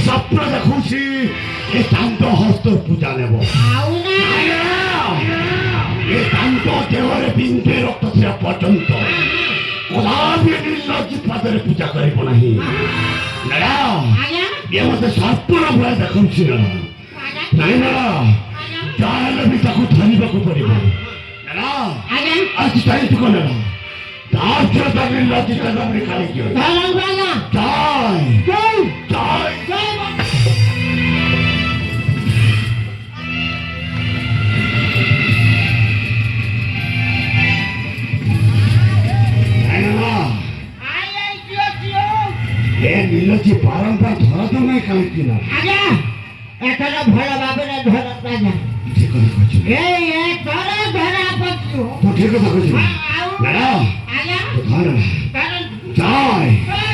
স্বপ্ন দেখুছি এ শান্ত হস্ত পূজা নেব এ শান্ত দেহরে বিন্দু রক্ত পর্যন্ত কদাপি নির্লজ্জিত পাদের পূজা করিব নাহি এ মতে স্বপ্ন ভয় দেখুছি ନାଇଁ ମ୍ୟାଡ଼ାମ ଯାହାହେଲେ ବି ତାକୁ ଧରିବାକୁ ପଡ଼ିବ ଆଜି ତାରିଖ କଲେ ତାର ତାର ଲଜିତ କାଳିକି नीलजी बारंबार धरा तो नहीं कहीं ना एथरा भला बाबरे धरता जा ठीक है कुछ ए धरा धरा पक्यो तो ठीक है कुछ मैडम आया धर कारण जाय